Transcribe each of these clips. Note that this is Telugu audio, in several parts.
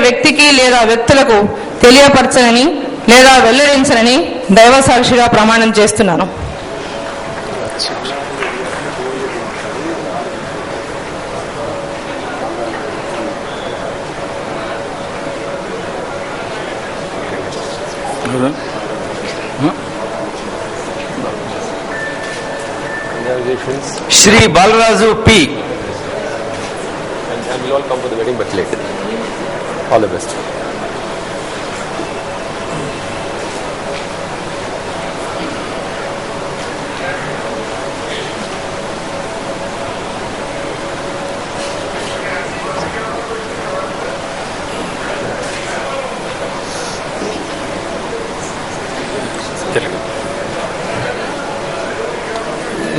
వ్యక్తికి లేదా వ్యక్తులకు తెలియపరచనని లేదా వెల్లడించనని దైవ సాక్షిగా ప్రమాణం చేస్తున్నాను. Shri Balaraju P. And we'll all come for the wedding, but late. All the best.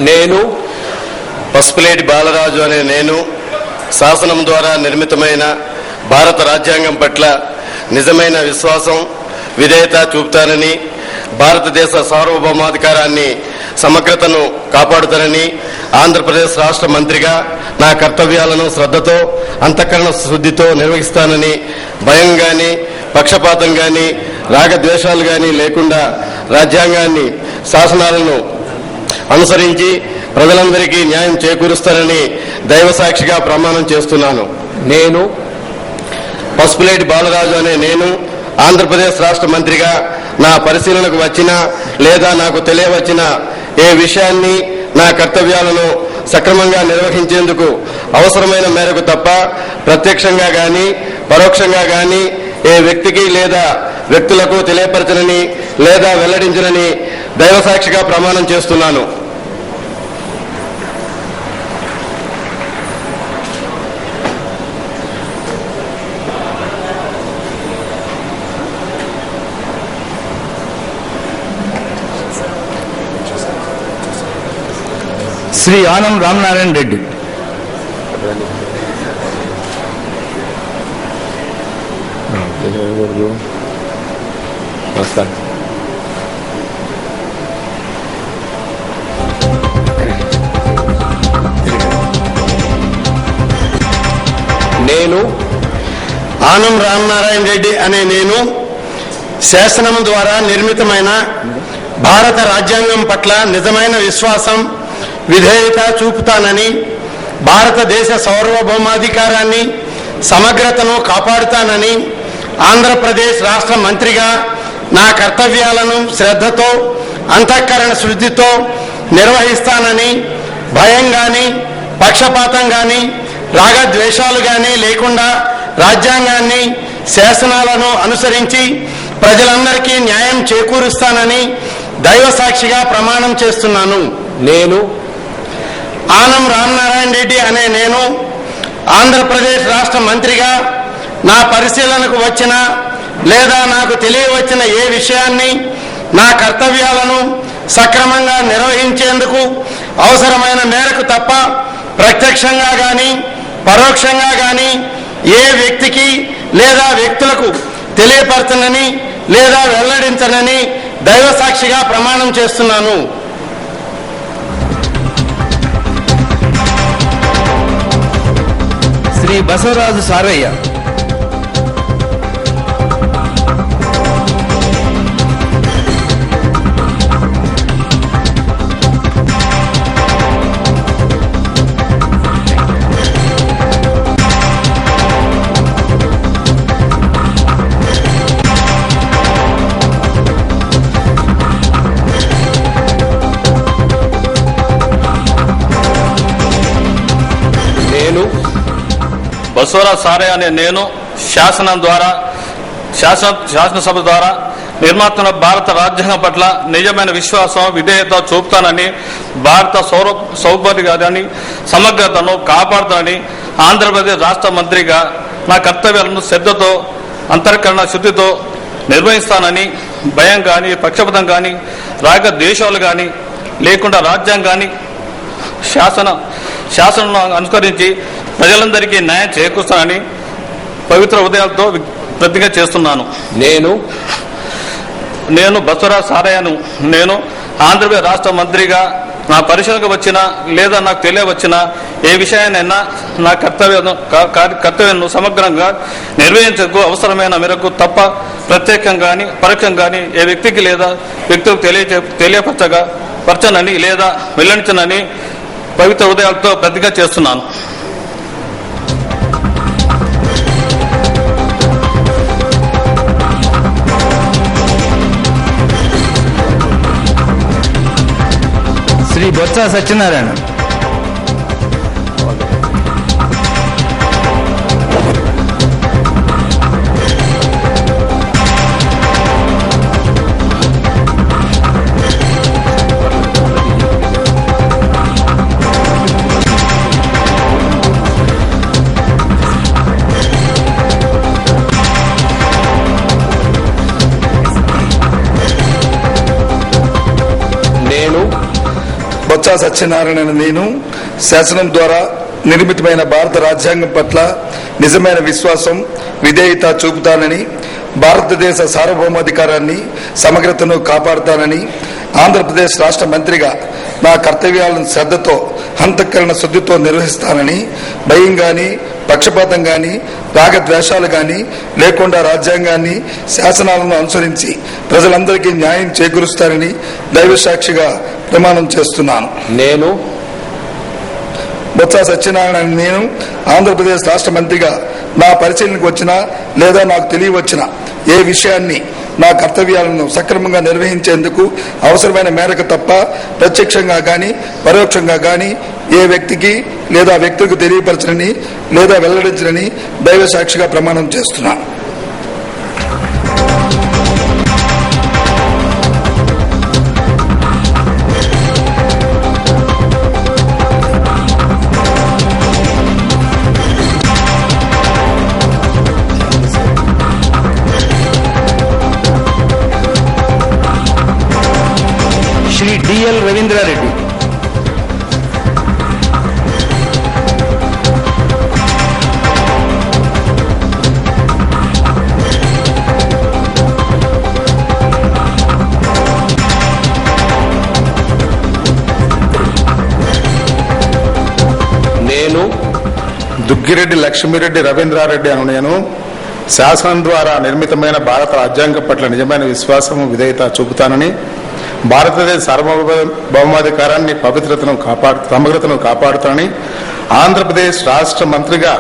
నేను పసుపులేటి బాలరాజు అనే నేను శాసనం ద్వారా నిర్మితమైన భారత రాజ్యాంగం పట్ల నిజమైన విశ్వాసం విధేయత చూపుతానని, భారతదేశ సార్వభౌమాధికారాన్ని సమగ్రతను కాపాడుతానని, ఆంధ్రప్రదేశ్ రాష్ట్ర మంత్రిగా నా కర్తవ్యాలను శ్రద్ధతో అంతఃకరణ శుద్ధితో నిర్వహిస్తానని, భయం గాని పక్షపాతం గాని రాగద్వేషాలు గాని లేకుండా రాజ్యాంగాన్ని శాసనాలను అనుసరించి ప్రజలందరికీ న్యాయం చేకూరుస్తానని దైవ సాక్షిగా ప్రమాణం చేస్తున్నాను. నేను పసుపులేటి బాలరాజు అనే నేను ఆంధ్రప్రదేశ్ రాష్ట్ర మంత్రిగా నా పరిశీలనకు వచ్చిన లేదా నాకు తెలియవచ్చిన ఏ విషయాన్ని నా కర్తవ్యాలను సక్రమంగా నిర్వహించేందుకు అవసరమైన మేరకు తప్ప ప్రత్యక్షంగా గాని పరోక్షంగా గాని ఏ వ్యక్తికి లేదా వ్యక్తులకు తెలియపరచనని లేదా వెల్లడించనని దైవ సాక్షిగా ప్రమాణం చేస్తున్నాను. Shri Anam Ramnarayan Reddy. Namaskar. నేను ఆనం రామనారాయణ రెడ్డి అనే నేను శాసనం ద్వారా నిర్మితమైన భారత రాజ్యాంగం పట్ల నిజమైన విశ్వాసం విధేయత చూపుతానని, భారతదేశ సార్వభౌమాధికారాన్ని సమగ్రతను కాపాడుతానని, ఆంధ్రప్రదేశ్ రాష్ట్ర మంత్రిగా నా కర్తవ్యాలను శ్రద్ధతో అంతఃకరణ శుద్ధితో నిర్వహిస్తానని, భయం గాని పక్షపాతం గాని రాగద్వేషాలు గాని లేకుండా రాజ్యాంగాన్ని శాసనాలను అనుసరించి ప్రజలందరికీ న్యాయం చేకూరుస్తానని దైవ సాక్షిగా ప్రమాణం చేస్తున్నాను. నేను ఆనం రామనారాయణ రెడ్డి అనే నేను ఆంధ్రప్రదేశ్ రాష్ట్ర మంత్రిగా నా పరిశీలనకు వచ్చిన లేదా నాకు తెలియవచ్చిన ఏ విషయాన్ని నా కర్తవ్యాలను సక్రమంగా నిర్వహించేందుకు అవసరమైన మేరకు తప్ప ప్రత్యక్షంగా గాని పరోక్షంగా గాని ఏ వ్యక్తికి లేదా వ్యక్తులకు తెలియపరచనని లేదా వెల్లడించనని దైవ సాక్షిగా ప్రమాణం చేస్తున్నాను. Shri Basaraju Sarvaya. Basavaraju Sarayya అనే నేను శాసనసభ ద్వారా నిర్మాతృ భారత రాజ్యాంగం పట్ల నిజమైన విశ్వాసం విధేయత చూపుతానని, భారత సౌభాగ్యాన్ని సమగ్రతను కాపాడుతానని, ఆంధ్రప్రదేశ్ రాష్ట్ర మంత్రిగా నా కర్తవ్యాలను శ్రద్ధతో అంతఃకరణ శుద్ధితో నిర్వహిస్తానని, భయం కానీ పక్షపాతం కానీ రాగద్వేషాలు కానీ లేకుండా రాజ్యాంగాన్ని శాసనం అనుసరించి ప్రజలందరికీ న్యాయం చేకూరుస్తానని పవిత్ర ఉదయాలతో ప్రతిజ్ఞ చేస్తున్నాను. నేను బసవరాజు సారయ్యను నేను ఆంధ్రప్రదేశ్ రాష్ట్ర మంత్రిగా నా పరిశీలనకు వచ్చిన లేదా నాకు తెలియవచ్చిన ఏ విషయాన్నైనా నా కర్తవ్యాన్ని సమగ్రంగా నిర్వహించకు అవసరమైన మేరకు తప్ప ప్రత్యేకంగా కానీ పరోక్షంగా కానీ ఏ వ్యక్తికి లేదా వ్యక్తులకు తెలియపరచనని లేదా వెల్లడించనని పవిత్ర హృదయాలతో ప్రతిజ్ఞ చేస్తున్నాను. శ్రీ బొత్స సత్యనారాయణ. బొత్స సత్యనారాయణ నేను శాసనం ద్వారా నిర్మితమైన భారత రాజ్యాంగం పట్ల నిజమైన విశ్వాసం, విధేయత చూపుతానని, భారతదేశ సార్వభౌమాధికారాన్ని, సమగ్రతను కాపాడుతానని, ఆంధ్రప్రదేశ్ రాష్ట్ర మంత్రిగా నా కర్తవ్యాలను శ్రద్ధతో, అంతఃకరణ శుద్ధితో నిర్వహిస్తానని, భయం గాని, పక్షపాతం గాని, రాగద్వేషాలు గాని లేకుండా రాజ్యాంగాన్ని, శాసనాలను అనుసరించి ప్రజలందరికీ న్యాయం చేకూరుస్తానని దైవ సాక్షిగా ప్రమాణం చేస్తున్నాను. నేను బొత్స సత్యనారాయణ నేను ఆంధ్రప్రదేశ్ రాష్ట్ర మంత్రిగా నా పరిశీలనకు వచ్చిన లేదా నాకు తెలియవచ్చిన ఏ విషయాన్ని నా కర్తవ్యాలను సక్రమంగా నిర్వహించేందుకు అవసరమైన మేరకు తప్ప ప్రత్యక్షంగా గాని పరోక్షంగా గాని ఏ వ్యక్తికి లేదా వ్యక్తులకు తెలియపరచనని లేదా వెల్లడించనని దైవ సాక్షిగా ప్రమాణం చేస్తున్నాను. శ్రీ డిఎల్ రవీంద్రారెడ్డి. నేను దుగ్గిరెడ్డి లక్ష్మీరెడ్డి రవీంద్రారెడ్డి అను నేను శాసనం ద్వారా నిర్మితమైన భారత రాజ్యాంగం పట్ల నిజమైన విశ్వాసము, విధేయత చూపుతానని, భారతదేశ సార్వభౌమాధికారాన్ని, సమగ్రతను కాపాడుతానని, ఆంధ్రప్రదేశ్ రాష్ట్ర మంత్రిగా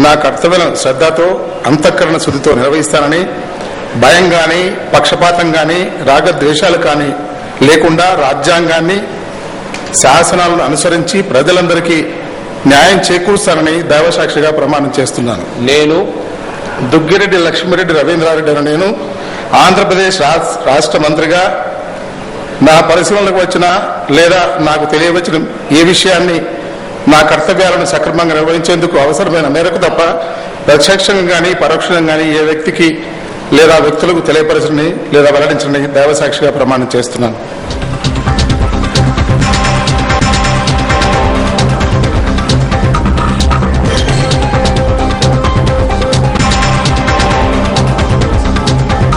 నా కర్తవ్యాలను శ్రద్ధతో, అంతఃకరణ శుద్ధితో నిర్వహిస్తానని, భయం గాని, పక్షపాతం గాని, రాగద్వేషాలు కానీ లేకుండా రాజ్యాంగాన్ని, శాసనాలను అనుసరించి ప్రజలందరికీ న్యాయం చేకూరుస్తానని దైవసాక్షిగా ప్రమాణం చేస్తున్నాను. నేను దుగ్గిరెడ్డి లక్ష్మీరెడ్డి రవీంద్రారెడ్డి అను నేను ఆంధ్రప్రదేశ్ రాష్ట్ర మంత్రిగా నా పరిశీలనకు వచ్చిన లేదా నాకు తెలియవచ్చిన ఏ విషయాన్ని నా కర్తవ్యాలను సక్రమంగా నిర్వహించేందుకు అవసరమైన మేరకు తప్ప ప్రత్యక్షంగా కానీ పరోక్షంగా కానీ ఏ వ్యక్తికి లేదా వ్యక్తులకు తెలియపరచని లేదా వెల్లడించని దైవసాక్షిగా ప్రమాణం చేస్తున్నాను.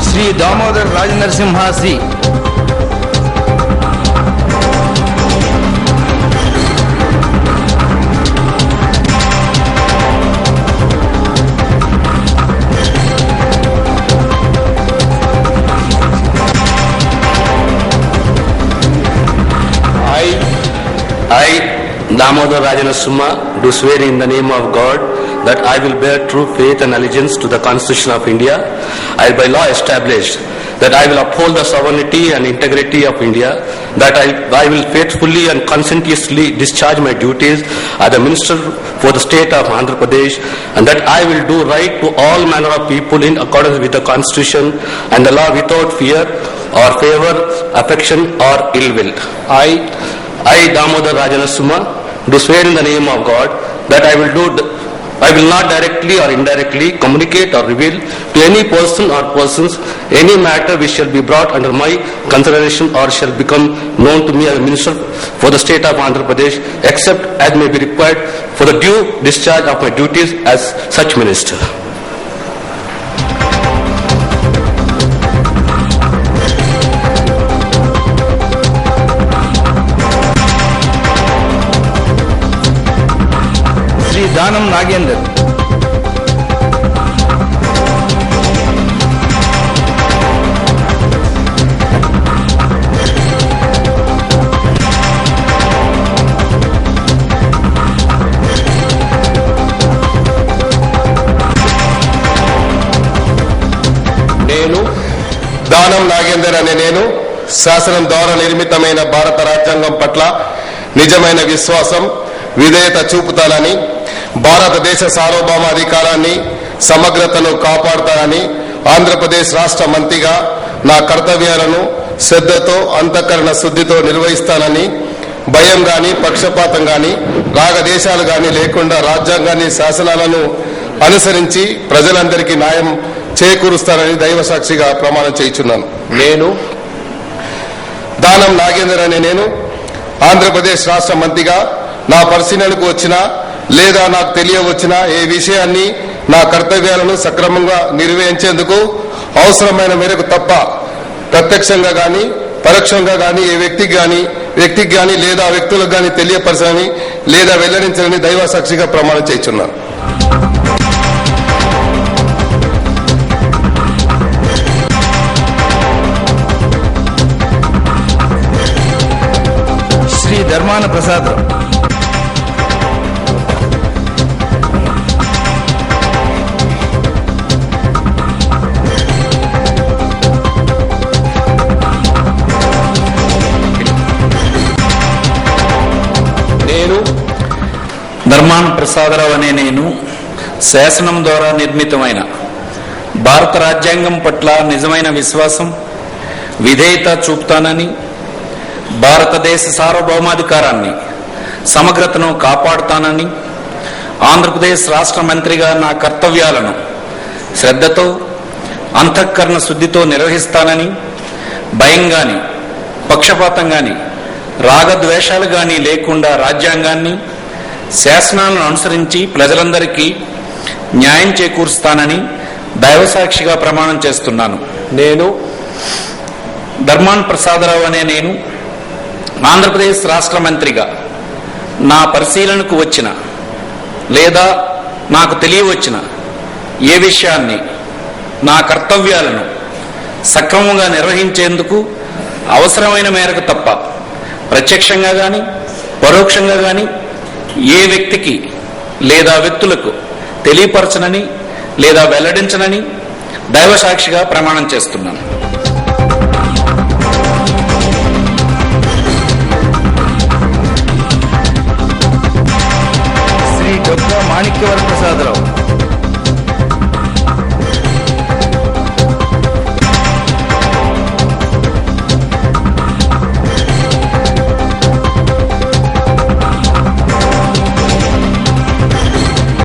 Shri Damodar రాజనరసింహాసి. I, Damodar Rajanarasimha, do swear in the name of God that I will bear true faith and allegiance to the Constitution of India. I by law established that I will uphold the sovereignty and integrity of India, that I will faithfully and conscientiously discharge my duties as the Minister for the State of Andhra Pradesh, and that I will do right to all manner of people in accordance with the Constitution and the law without fear or favor, affection or ill will. I, Damodar Rajanarasimha, do swear in the name of God that I will not directly or indirectly communicate or reveal to any person or persons any matter which shall be brought under my consideration or shall become known to me as a Minister for the State of Andhra Pradesh, except as may be required for the due discharge of my duties as such Minister. Danam Nagender, నేను దానం నాగేందర్ అనే నేను శాసనం ద్వారా నిర్మితమైన భారత రాజ్యాంగం పట్ల నిజమైన విశ్వాసం, విధేయత చూపుతానని, భారతదేశ సార్వభౌమాధికారాన్ని, సమగ్రతను కాపాడుతానని ఆంధ్రప్రదేశ్ రాష్ట్ర మంత్రిగా నా కర్తవ్యాలను శ్రద్ధతో, అంతఃకరణ శుద్ధితో నిర్వహిస్తానని, భయం గాని, పక్షపాతం గాని, రాగదేశాలు గాని లేకుండా రాజ్యాంగాన్ని, శాసనాలను అనుసరించి ప్రజలందరికీ న్యాయం చేకూరుస్తానని దైవ సాక్షిగా ప్రమాణం చేయుచున్నాను. నేను దానం నాగేందర్ అనే నేను ఆంధ్రప్రదేశ్ రాష్ట్ర మంత్రిగా నా పరిశీలనకు వచ్చిన లేదా నాకు తెలియవచ్చిన ఏ విషయాన్ని, నా కర్తవ్యాలను సక్రమంగా నిర్వహించేందుకు అవసరమైన మేరకు తప్ప ప్రత్యక్షంగా గాని పరోక్షంగా గాని ఏ వ్యక్తికి గాని లేదా వ్యక్తులకు గాని తెలియపరచని లేదా వెల్లడించని దైవ సాక్షిగా ప్రమాణం చేయుచున్నాను. శ్రీ ధర్మాన ప్రసాదరావు, నేను ధర్మాన ప్రసాదరావు అనే నేను శాసనం ద్వారా నిర్మితమైన భారత రాజ్యాంగం పట్ల నిజమైన విశ్వాసం, విధేయత చూపుతానని, భారతదేశ సార్వభౌమాధికారాన్ని, సమగ్రతను కాపాడుతానని, ఆంధ్రప్రదేశ్ రాష్ట్ర మంత్రిగా నా కర్తవ్యాలను శ్రద్ధతో, అంతఃకరణ శుద్ధితో నిర్వహిస్తానని, భయం గాని, పక్షపాతం గాని, రాగద్వేషాలు గాని లేకుండా రాజ్యాంగాన్ని, శాసనాలను అనుసరించి ప్రజలందరికీ న్యాయం చేకూరుస్తానని దైవసాక్షిగా ప్రమాణం చేస్తున్నాను. నేను ధర్మాన ప్రసాదరావు అనే నేను ఆంధ్రప్రదేశ్ రాష్ట్ర మంత్రిగా నా పరిశీలనకు వచ్చిన లేదా నాకు తెలియవచ్చిన ఏ విషయాన్ని, నా కర్తవ్యాలను సక్రమంగా నిర్వహించేందుకు అవసరమైన మేరకు తప్ప ప్రత్యక్షంగా గాని పరోక్షంగా గాని ఏ వ్యక్తికి లేదా వ్యక్తులకు తెలియపరచనని లేదా వెల్లడించనని దైవసాక్షిగా ప్రమాణం చేస్తున్నాను. శ్రీ డొక్కా మాణిక్యవర ప్రసాదరావు,